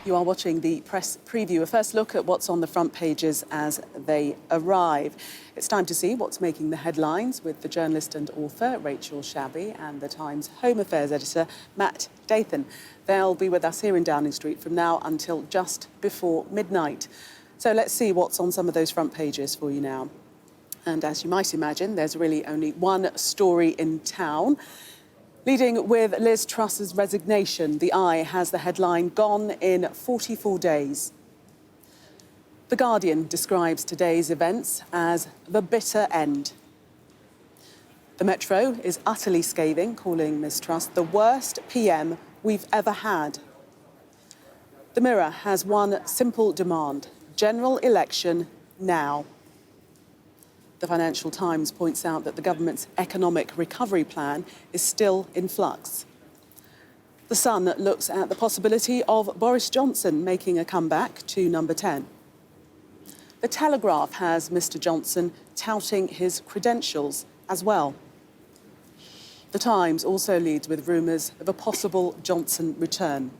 You are watching the press preview, a first look at what's on the front pages as they arrive. It's time to see what's making the headlines with the journalist and author Rachel Shabi and the Times Home Affairs editor Matt Dathan. They'll be with us here in Downing Street from now until just before midnight. So let's see what's on some of those front pages for you now. And as you might imagine, there's really only one story in town. Leading with Liz Truss's resignation, The Eye has the headline, "Gone in 44 days." The Guardian describes today's events as the bitter end. The Metro is utterly scathing, calling Ms Truss the worst PM we've ever had. The Mirror has one simple demand: general election now. The Financial Times points out that the government's economic recovery plan is still in flux. The Sun looks at the possibility of Boris Johnson making a comeback to number 10. The Telegraph has Mr Johnson touting his credentials as well. The Times also leads with rumours of a possible Johnson return.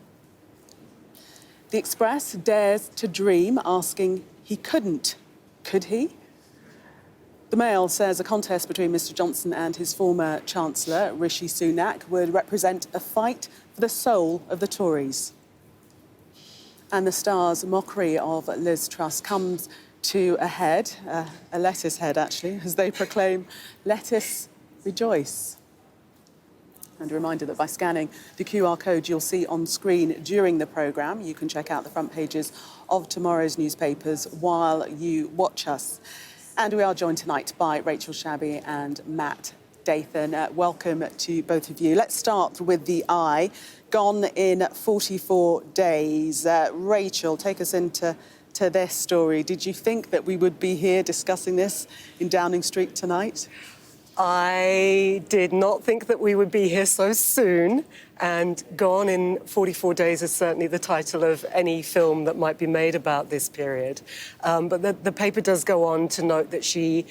The Express dares to dream, asking he couldn't. Could he? The Mail says a contest between Mr Johnson and his former Chancellor, Rishi Sunak, would represent a fight for the soul of the Tories. And the Star's mockery of Liz Truss comes to a head, a lettuce head actually, as they proclaim, "Let us rejoice." And a reminder that by scanning the QR code you'll see on screen during the programme, you can check out the front pages of tomorrow's newspapers while you watch us. And we are joined tonight by Rachel Shabi and Matt Dathan. Welcome to both of you. Let's start with The Eye. Gone in 44 days. Rachel, take us into this story. Did you think that we would be here discussing this in Downing Street tonight? I did not think that we would be here so soon, and Gone in 44 Days is certainly the title of any film that might be made about this period. But the paper does go on to note that she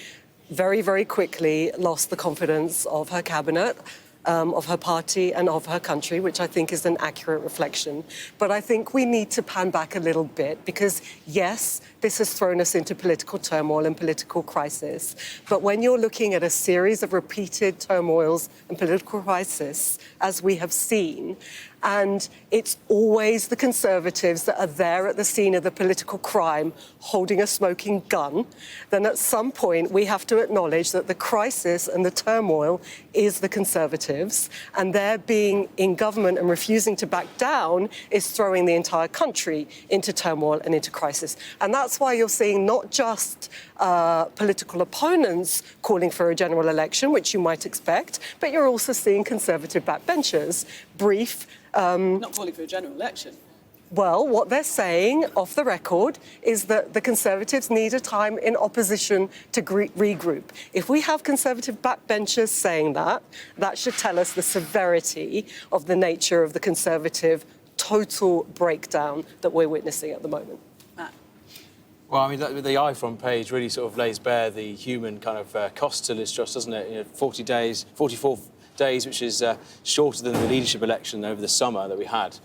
very, very quickly lost the confidence of her cabinet, of her party and of her country, which I think is an accurate reflection. But I think we need to pan back a little bit because, yes, this has thrown us into political turmoil and political crisis. But when you're looking at a series of repeated turmoils and political crisis, as we have seen, and it's always the Conservatives that are there at the scene of the political crime holding a smoking gun, then at some point we have to acknowledge that the crisis and the turmoil is the Conservatives, and their being in government and refusing to back down is throwing the entire country into turmoil and into crisis. And that's why you're seeing not just political opponents calling for a general election, which you might expect, but you're also seeing Conservative backbenchers brief. Not calling for a general election. Well, what they're saying off the record is that the Conservatives need a time in opposition to regroup. If we have Conservative backbenchers saying that, that should tell us the severity of the nature of the Conservative total breakdown that we're witnessing at the moment. Well, I mean, the Eye front page really sort of lays bare the human kind of cost to Liz Truss, doesn't it? You know, 44 days, which is shorter than the leadership election over the summer that we had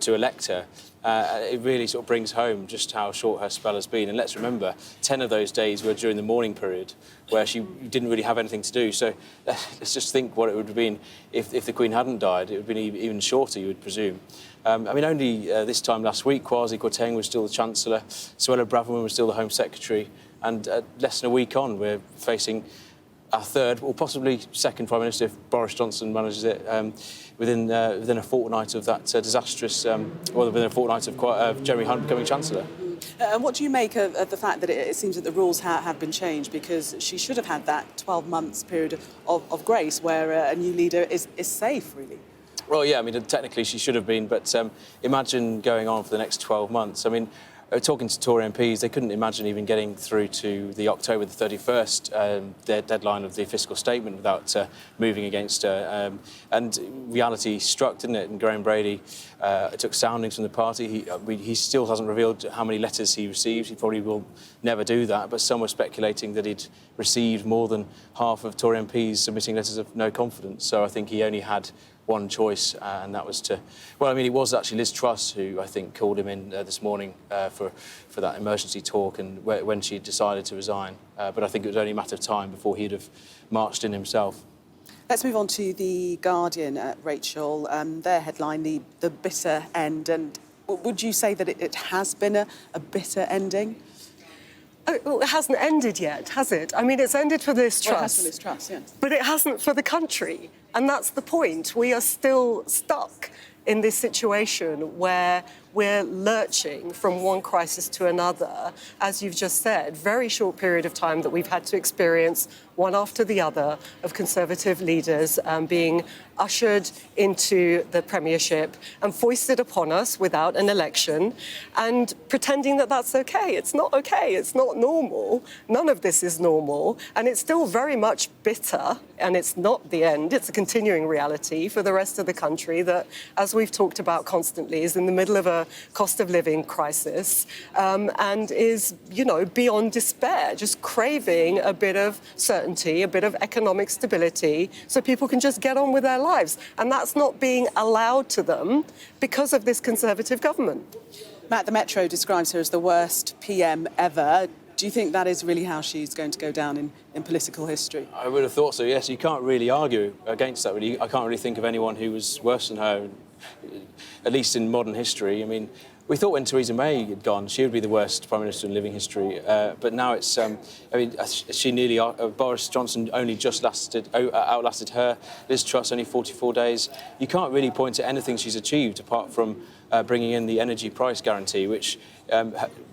to elect her. It really sort of brings home just how short her spell has been. And let's remember, 10 of those days were during the morning period where she didn't really have anything to do. So let's just think what it would have been if the Queen hadn't died. It would have been even shorter, you would presume. I mean, only this time last week, Kwasi Kwarteng was still the Chancellor, Suella Braverman was still the Home Secretary, and less than a week on, we're facing our third, or possibly second Prime Minister if Boris Johnson manages it, within a fortnight of that disastrous, within a fortnight of Jeremy Hunt becoming Chancellor. And what do you make of the fact that it seems that the rules have been changed, because she should have had that 12 months period of grace where a new leader is safe, really? Well, yeah, I mean, technically she should have been, but imagine going on for the next 12 months. I mean, talking to Tory MPs, they couldn't imagine even getting through to the October the 31st deadline of the fiscal statement without moving against her. And reality struck, didn't it? And Graham Brady took soundings from the party. He still hasn't revealed how many letters he received. He probably will never do that. But some were speculating that he'd received more than half of Tory MPs submitting letters of no confidence. So I think he only had one choice, and that was to... Well, I mean, it was actually Liz Truss who, I think, called him in this morning for that emergency talk and when she decided to resign. But I think it was only a matter of time before he'd have marched in himself. Let's move on to The Guardian, Rachel. Their headline, the bitter end. And would you say that it has been a bitter ending? Oh, well, it hasn't ended yet, has it? I mean, it's ended for Liz Truss. Well, it has for Liz Truss, yes. But it hasn't for the country. And that's the point. We are still stuck in this situation where we're lurching from one crisis to another. As you've just said, very short period of time that we've had to experience one after the other of Conservative leaders being ushered into the premiership and foisted upon us without an election and pretending that that's okay. It's not okay. It's not normal. None of this is normal. And it's still very much bitter. And it's not the end. It's a continuing reality for the rest of the country that, as we've talked about constantly, is in the middle of a cost of living crisis and is, you know, beyond despair, just craving a bit of certainty, a bit of economic stability so people can just get on with their lives. And that's not being allowed to them because of this Conservative government. Matt, the Metro describes her as the worst PM ever. Do you think that is really how she's going to go down in political history? I would have thought so, yes. You can't really argue against that, really. I can't really think of anyone who was worse than her, at least in modern history. I mean, we thought when Theresa May had gone, she would be the worst Prime Minister in living history. But now it's, I mean, she nearly, Boris Johnson only just outlasted her. Liz Truss only 44 days. You can't really point to anything she's achieved apart from bringing in the energy price guarantee, which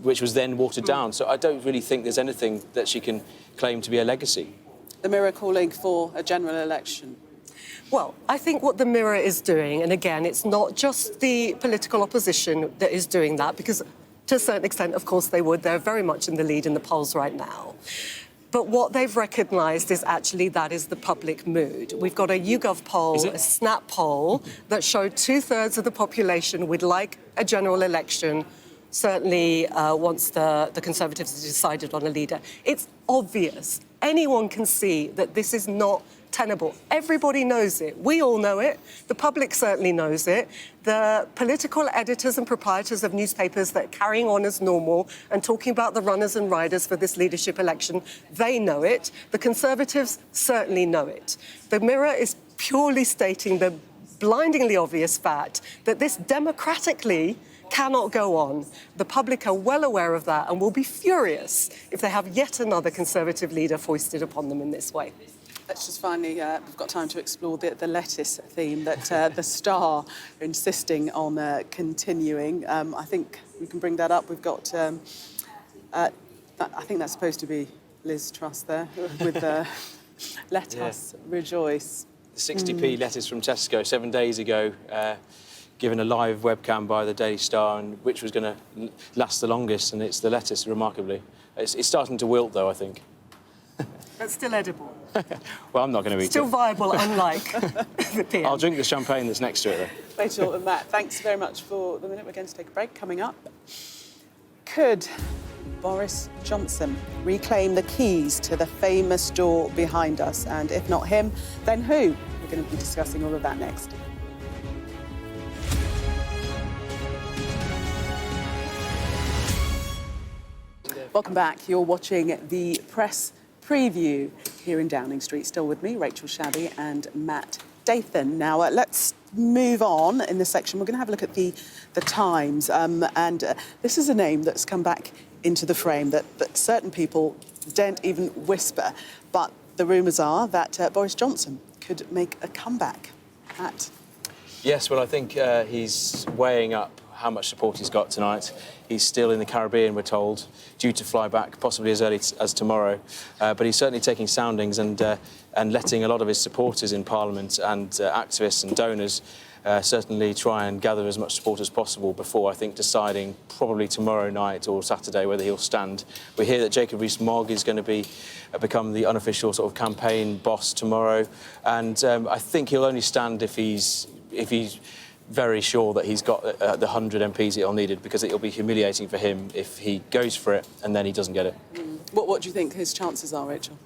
was then watered down. So I don't really think there's anything that she can claim to be a legacy. The Mirror calling for a general election. Well, I think what the Mirror is doing, and again, it's not just the political opposition that is doing that, because to a certain extent, of course, they would. They're very much in the lead in the polls right now. But what they've recognised is actually that is the public mood. We've got a YouGov poll, a Snap poll, that showed 2/3 of the population would like a general election, certainly once the Conservatives have decided on a leader. It's obvious. Anyone can see that this is not tenable. Everybody knows it. We all know it. The public certainly knows it. The political editors and proprietors of newspapers that are carrying on as normal and talking about the runners and riders for this leadership election, they know it. The Conservatives certainly know it. The Mirror is purely stating the blindingly obvious fact that this democratically cannot go on. The public are well aware of that and will be furious if they have yet another Conservative leader foisted upon them in this way. Let's just finally, we've got time to explore the lettuce theme that the Star are insisting on continuing. I think we can bring that up. We've got, I think that's supposed to be Liz Truss there with Let Us Rejoice. 60p lettuce from Tesco 7 days ago, given a live webcam by the Daily Star, and which was going to last the longest, and it's the lettuce, remarkably. It's starting to wilt, though, I think. But still edible. Well, I'm not going to eat Still it. viable, unlike the PM. I'll drink the champagne that's next to it, though. Rachel and Matt, thanks very much for the minute. We're going to take a break. Coming up, could Boris Johnson reclaim the keys to the famous door behind us? And if not him, then who? We're going to be discussing all of that next. Welcome back. You're watching the press preview here in Downing Street. Still with me, Rachel Shabi and Matt Dathan. Now, let's move on in this section. We're going to have a look at the Times. This is a name that's come back into the frame that certain people don't even whisper. But the rumours are that Boris Johnson could make a comeback. Matt? Yes, well, I think he's weighing up how much support he's got tonight. He's still in the Caribbean, we're told, due to fly back possibly as early as tomorrow. But he's certainly taking soundings and letting a lot of his supporters in Parliament and activists and donors certainly try and gather as much support as possible before, I think, deciding probably tomorrow night or Saturday whether he'll stand. We hear that Jacob Rees-Mogg is going to become the unofficial sort of campaign boss tomorrow. And I think he'll only stand if he's very sure that he's got the 100 MPs that he'll needed, because it'll be humiliating for him if he goes for it and then he doesn't get it. What do you think his chances are, Rachel?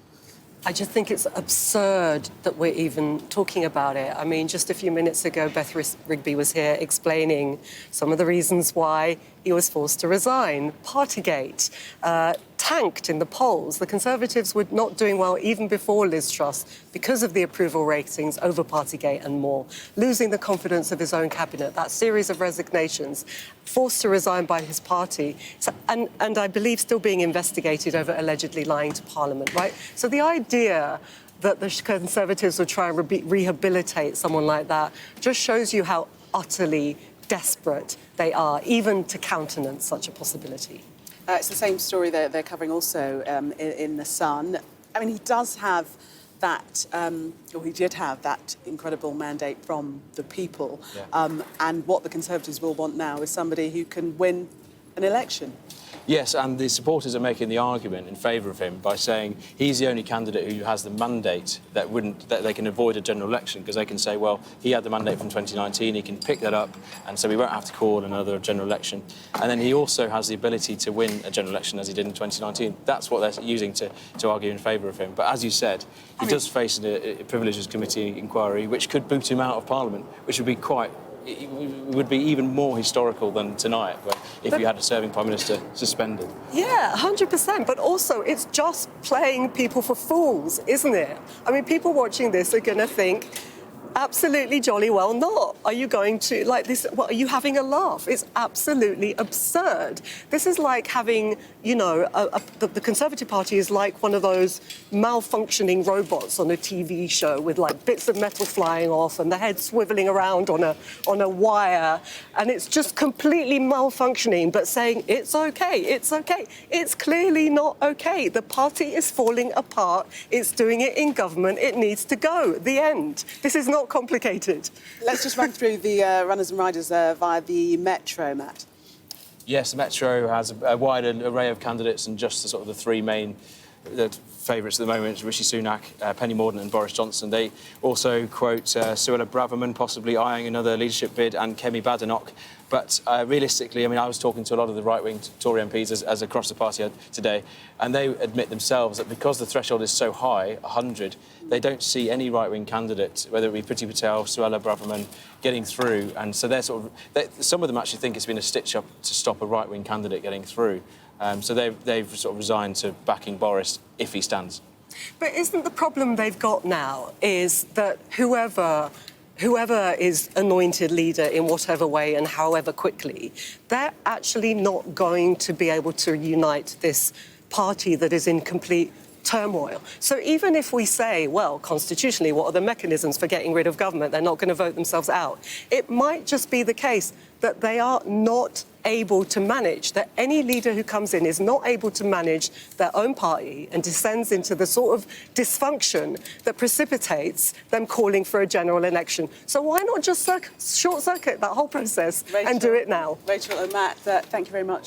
I just think it's absurd that we're even talking about it. I mean, just a few minutes ago, Beth Rigby was here explaining some of the reasons why he was forced to resign. Partygate, tanked in the polls. The Conservatives were not doing well even before Liz Truss because of the approval ratings over Partygate and more. Losing the confidence of his own cabinet, that series of resignations, forced to resign by his party, and I believe still being investigated over allegedly lying to Parliament, right? So the idea that the Conservatives would try and rehabilitate someone like that just shows you how utterly desperate they are, even to countenance such a possibility. It's the same story they're covering also in The Sun. I mean, he does have that, or he did have that incredible mandate from the people. Yeah. And what the Conservatives will want now is somebody who can win an election. Yes, and the supporters are making the argument in favour of him by saying he's the only candidate who has the mandate that they can avoid a general election, because they can say, well, he had the mandate from 2019, he can pick that up, and so we won't have to call another general election. And then he also has the ability to win a general election as he did in 2019. That's what they're using to argue in favour of him. But as you said, he does face a Privileges Committee inquiry, which could boot him out of Parliament, which would be it would be even more historical than tonight, if you had a serving Prime Minister suspended. Yeah, 100%. But also, it's just playing people for fools, isn't it? I mean, people watching this are going to think, absolutely jolly well not. Are you going to, like this, what, are you having a laugh? It's absolutely absurd. This is like having, you know, the Conservative Party is like one of those malfunctioning robots on a TV show with like bits of metal flying off and the head swiveling around on a wire, and it's just completely malfunctioning, but saying, it's okay, it's okay. It's clearly not okay. The party is falling apart. It's doing it in government. It needs to go. The end. This is not complicated. Let's just run through the runners and riders via the Metro, Matt. Yes, the Metro has a wide array of candidates, and just the sort of the three main favourites at the moment, Rishi Sunak, Penny Mordaunt and Boris Johnson. They also quote Suella Braverman possibly eyeing another leadership bid, and Kemi Badenoch. But realistically, I mean, I was talking to a lot of the right-wing Tory MPs as across the party today, and they admit themselves that because the threshold is so high, 100, they don't see any right-wing candidate, whether it be Priti Patel, Suella Braverman, getting through. And so they're some of them actually think it's been a stitch-up to stop a right-wing candidate getting through. So they've sort of resigned to backing Boris if he stands. But isn't the problem they've got now is that whoever is anointed leader in whatever way and however quickly, they're actually not going to be able to unite this party that is in complete turmoil. So even if we say, well, constitutionally, what are the mechanisms for getting rid of government? They're not going to vote themselves out. It might just be the case that they are not able to manage, that any leader who comes in is not able to manage their own party and descends into the sort of dysfunction that precipitates them calling for a general election. So why not just short-circuit that whole process and do it now? Rachel and Matt, thank you very much.